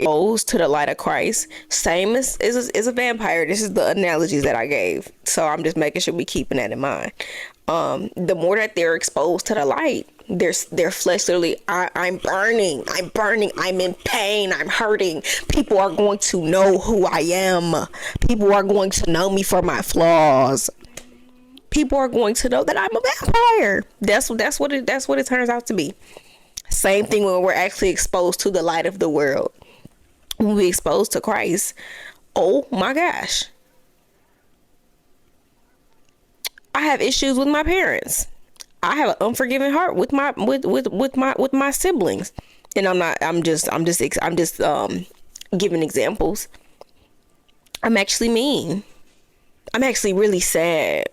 exposed to the light of Christ, same as a vampire. This is the analogies that I gave, so I'm just making sure we keeping that in mind. The more that they're exposed to the light, their flesh literally, I'm burning, I'm in pain, I'm hurting. People are going to know who I am. People are going to know me for my flaws. People are going to know that I'm a vampire. That's what it turns out to be. Same thing when we're actually exposed to the light of the world. When we exposed to Christ, oh my gosh, I have issues with my parents. I have an unforgiving heart with my siblings, and I'm just giving examples. I'm actually mean. I'm actually really sad.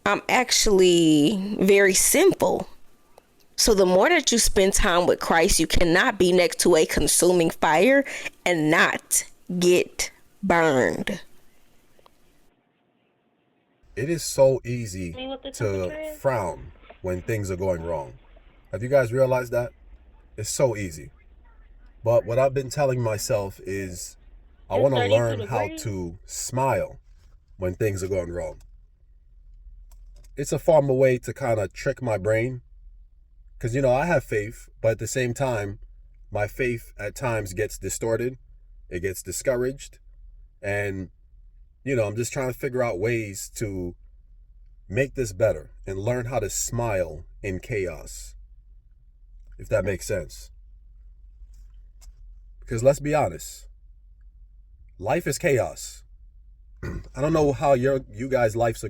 I'm actually very simple. So the more that you spend time with Christ, you cannot be next to a consuming fire and not get burned. It is so easy Me what the to temperature is? frown when things are going wrong. Have you guys realized that? It's so easy. But what I've been telling myself is I It's want to 32 learn how degrees. to smile when things are going wrong. It's a form of way to kind of trick my brain because, I have faith, but at the same time, my faith at times gets distorted, it gets discouraged, and, I'm just trying to figure out ways to make this better and learn how to smile in chaos, if that makes sense. Because let's be honest, life is chaos. I don't know how you guys' lives are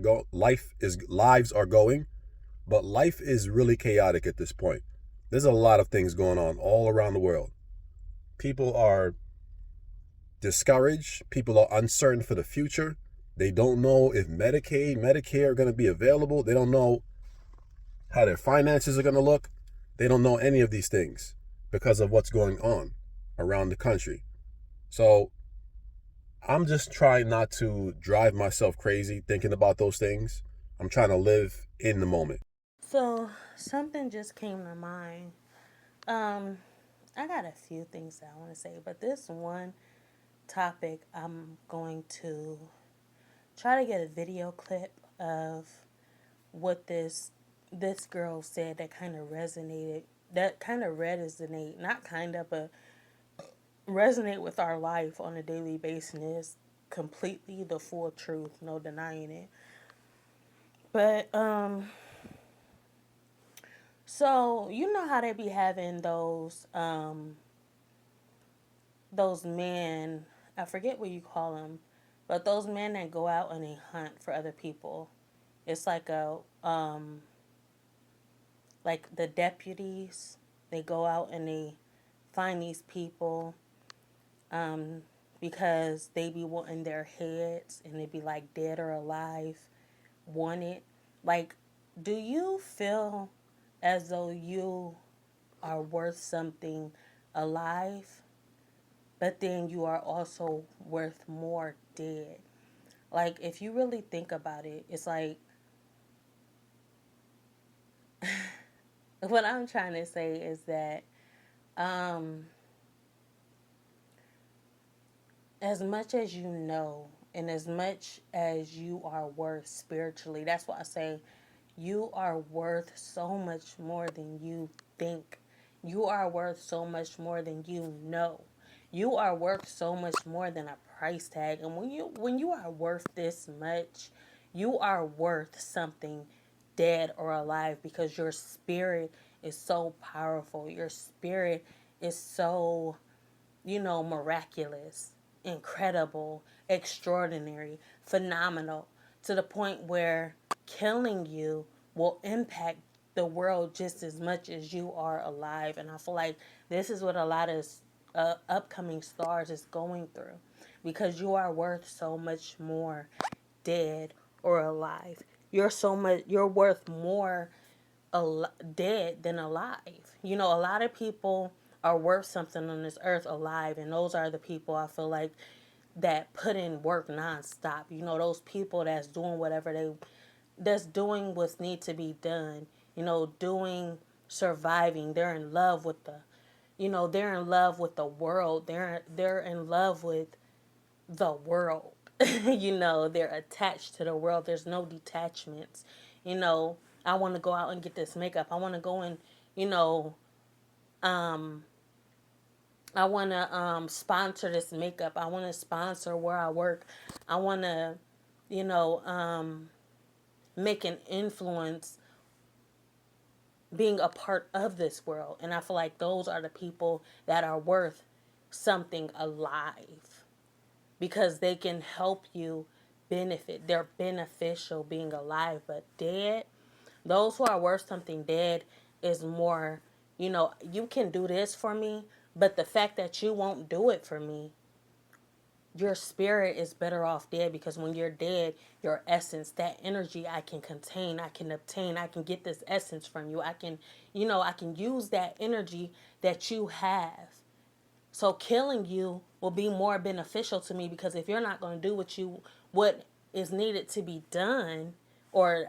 going, but life is really chaotic at this point. There's a lot of things going on all around the world. People are discouraged. People are uncertain for the future. They don't know if Medicaid, Medicare are going to be available. They don't know how their finances are going to look. They don't know any of these things because of what's going on around the country. So I'm just trying not to drive myself crazy thinking about those things. I'm trying to live in the moment. So something just came to mind. Um, I got a few things that I want to say, but this one topic, I'm going to try to get a video clip of what this girl said that kind of resonated. That kind of resonate, not kind of, but resonate with our life on a daily basis. Completely the full truth, no denying it. But so you know how they be having those men, I forget what you call them, but those men that go out and they hunt for other people. It's like the deputies, they go out and they find these people um because they be wanting their heads, and they be like dead or alive, wanted. Like, do you feel as though you are worth something alive, but then you are also worth more dead? Like, if you really think about it, it's like what I'm trying to say is that um, as much as you know, and as much as you are worth spiritually, that's why I say you are worth so much more than you think. You are worth so much more than you know. You are worth so much more than a price tag. And when you are worth this much, you are worth something dead or alive, because your spirit is so powerful. Your spirit is so, miraculous, incredible, extraordinary, phenomenal, to the point where killing you will impact the world just as much as you are alive. And I feel like this is what a lot of upcoming stars is going through, because you are worth so much more dead or alive. You're worth more dead than alive. A lot of people are worth something on this earth alive, and those are the people I feel like that put in work nonstop. Those people that's doing what's need to be done. Doing surviving. They're in love with they're in love with the world. They're in love with the world. They're attached to the world. There's no detachments. I want to go out and get this makeup. I want to go and, um, I want to sponsor this makeup. I want to sponsor where I work. I want to, you know, um, make an influence being a part of this world. And I feel like those are the people that are worth something alive, because they can help you benefit. They're beneficial being alive, but dead, those who are worth something dead is more, you can do this for me, but the fact that you won't do it for me, your spirit is better off dead, because when you're dead, your essence, that energy I can contain, I can obtain, I can get this essence from you. I can use that energy that you have. So killing you will be more beneficial to me, because if you're not going to do what is needed to be done, or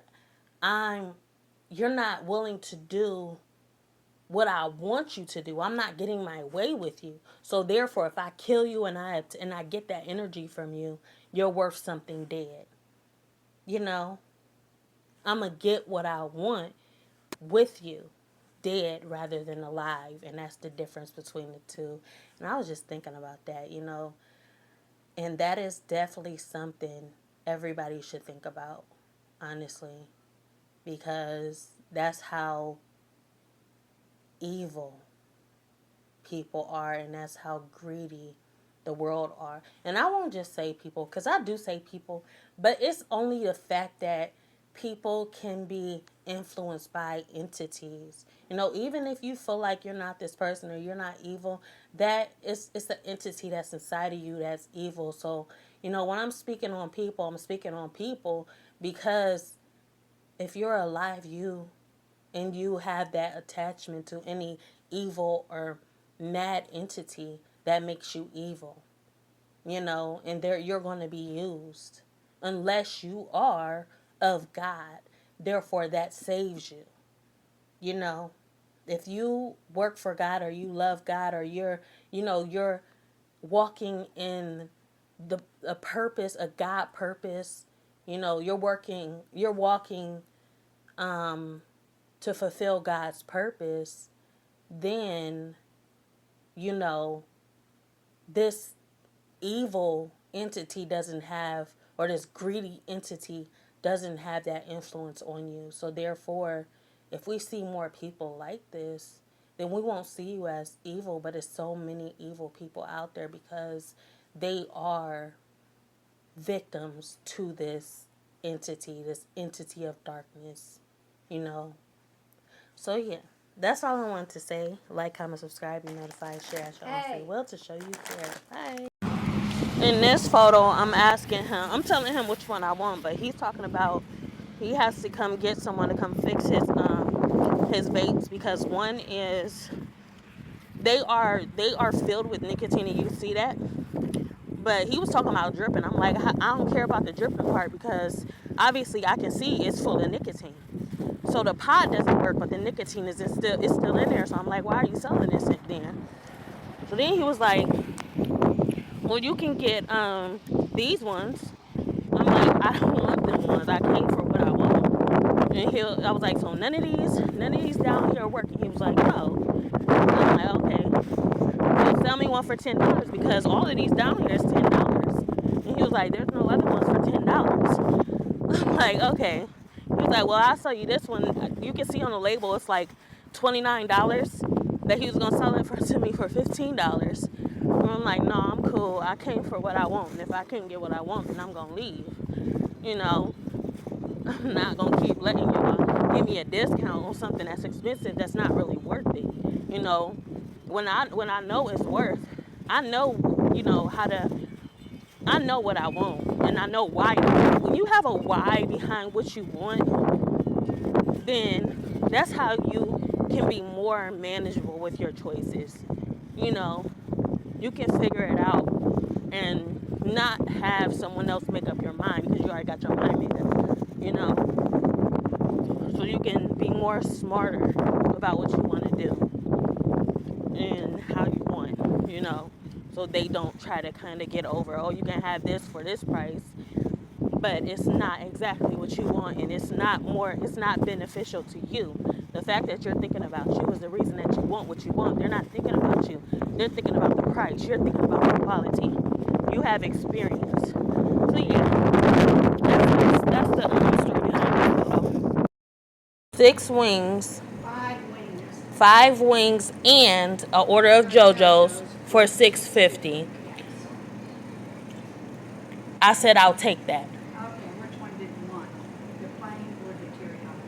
you're not willing to do what I want you to do, I'm not getting my way with you. So therefore, if I kill you and I get that energy from you, you're worth something dead. I'm going to get what I want with you dead rather than alive, and that's the difference between the two. And I was just thinking about that, and that is definitely something everybody should think about, honestly, because that's how evil people are, and that's how greedy the world are. And I won't just say people, because I do say people, but it's only the fact that people can be influenced by entities. Even if you feel like you're not this person or you're not evil, it's the entity that's inside of you that's evil. So, when I'm speaking on people, I'm speaking on people, because if you're alive, and you have that attachment to any evil or mad entity, that makes you evil, and you're going to be used unless you are of God. Therefore, that saves you. If you work for God, or you love God, or you're walking in a purpose, a God purpose, you're walking to fulfill God's purpose, then, this evil entity doesn't have, or this greedy entity doesn't have that influence on you. So therefore, if we see more people like this, then we won't see you as evil. But it's so many evil people out there, because they are victims to this entity of darkness, you know. So yeah, that's all I wanted to say. Like, comment, subscribe, be notified, share, as your own free will to show you care. Bye. In this photo, I'm telling him which one I want, but he's talking about he has to come get someone to come fix his vapes, because one is they are filled with nicotine, and you see that. But he was talking about dripping. I'm like, I don't care about the dripping part, because obviously I can see it's full of nicotine. So the pod doesn't work, but the nicotine is still in there. So I'm like, why are you selling this then? So then he was like, well, you can get these ones. I'm like, I don't want them ones. I came for what I want. And I was like, so none of these down here are working. He was like, no. I'm like, okay. So sell me one for $10, because all of these down here is $10. And he was like, there's no other ones for $10. I'm like, okay. He was like, well, I'll sell you this one. You can see on the label it's like $29, that he was gonna sell it to me for $15. And I'm like, no, I'm cool. I came for what I want, and if I couldn't get what I want, then I'm gonna leave. I'm not gonna keep letting you give me a discount on something that's expensive, that's not really worth it. When I know it's worth, I know, I know what I want, and I know why. When you have a why behind what you want, then that's how you can be more manageable with your choices. You can figure it out and not have someone else make up your mind, because you already got your mind made up, So you can be more smarter about what you want to do. and how you want, you know, so they don't try to kind of get over, oh, you can have this for this price, but it's not exactly what you want, and it's not beneficial to you. The fact that you're thinking about you is the reason that you want what you want. They're not thinking about you. They're thinking about the price. You're thinking about the quality. You have experience. So yeah, that's the story behind this photo. 6 wings, 5 wings, and an order of JoJo's for $6.50. I said I'll take that. Okay, which one did you want? The plain or the teriyaki?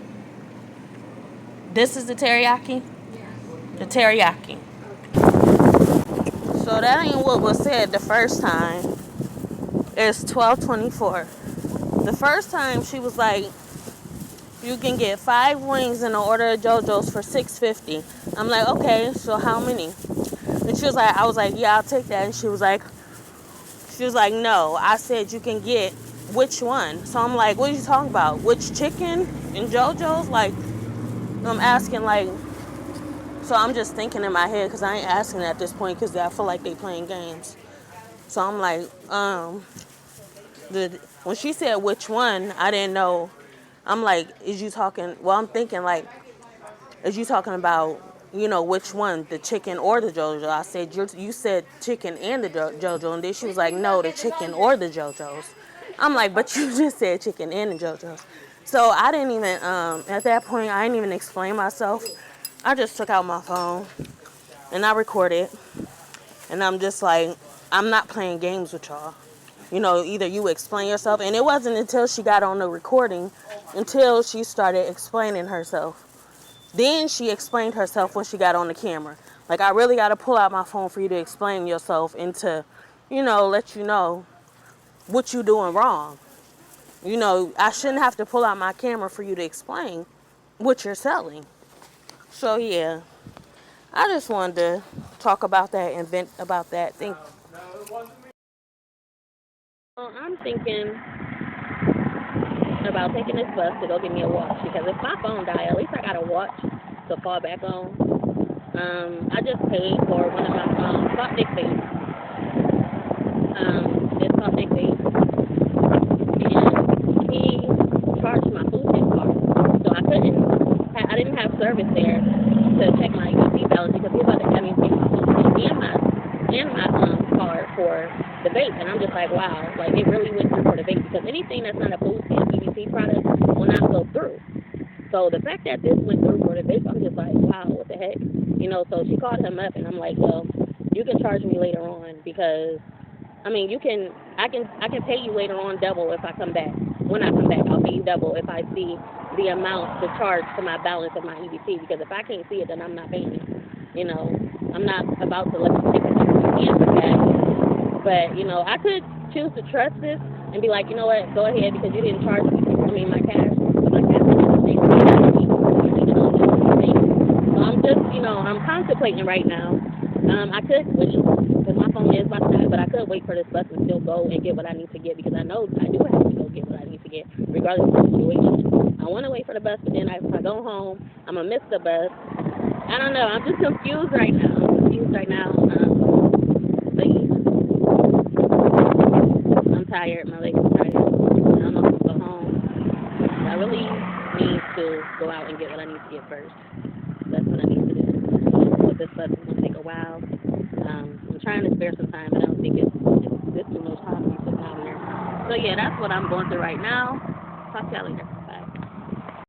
This is the teriyaki? Yes. The teriyaki. So that ain't what was said the first time. It's $12.24. The first time she was like, you can get 5 wings and an order of JoJo's for $6.50. I'm like, okay, so how many? And she was like, I was like, yeah, I'll take that. And she was like, no. I said you can get which one? So I'm like, what are you talking about? Which chicken and JoJo's? Like, I'm asking, like, so I'm just thinking in my head, because I ain't asking at this point because I feel like they playing games. So I'm like, when she said which one, I didn't know. I'm like, is you talking, well, I'm thinking like, is you talking about, you know, which one, the chicken or the JoJo? I said, you said chicken and the JoJo, and then she was like, no, the chicken or the JoJo's. I'm like, but you just said chicken and the JoJo's. So I didn't even, at that point, I didn't even explain myself. I just took out my phone and I recorded, and I'm just like, I'm not playing games with y'all. You know, either you explain yourself, and it wasn't until she got on the recording, until she started explaining herself. Then she explained herself when she got on the camera. Like, I really got to pull out my phone for you to explain yourself and to, you know, let you know what you doing wrong. You know, I shouldn't have to pull out my camera for you to explain what you're selling. So, yeah, I just wanted to talk about that and vent about that. Well, I'm thinking about taking this bus to go get me a watch, because if my phone die, at least I got a watch to fall back on. I just paid for one of my Salt Dick Baits. It's Salt Dick Baits, and he charged my food stamp card, so I didn't have service there to check my EBT balance, because he was about to have me pay my food stamp and my card for the vape. And I'm just like, wow, like it really went through for the vape, because anything that's not a food stamp EBT product will not go through. So the fact that this went through for the vape, I'm just like, wow, what the heck? You know, so she called him up, and I'm like, well, you can charge me later on, because I mean, I can pay you later on double if I come back. When I come back, I'll pay you double if I see the amount to charge to my balance of my EBT, because if I can't see it, then I'm not paying it. You know, I'm not about to let you take it out of my hands with that. But, you know, I could choose to trust this and be like, you know what, go ahead, because you didn't charge me my cash. So my cash so I'm just, you know, I'm contemplating right now. I could wait, because my phone is about to die, but I could wait for this bus and still go and get what I need to get, because I know I do have to go get what I need to get, regardless of the situation. I want to wait for the bus, but then if I go home, I'm going to miss the bus. I don't know. I'm just confused right now. But yeah. I'm tired. My legs are tired. I don't know if I'm going to go home. I really need to go out and get what I need to get first. That's what I need to do. So this bus is going to take a while. I'm trying to spare some time, but I don't think it's too much time to be sitting out here. So yeah, that's what I'm going through right now. Talk to y'all later. Bye.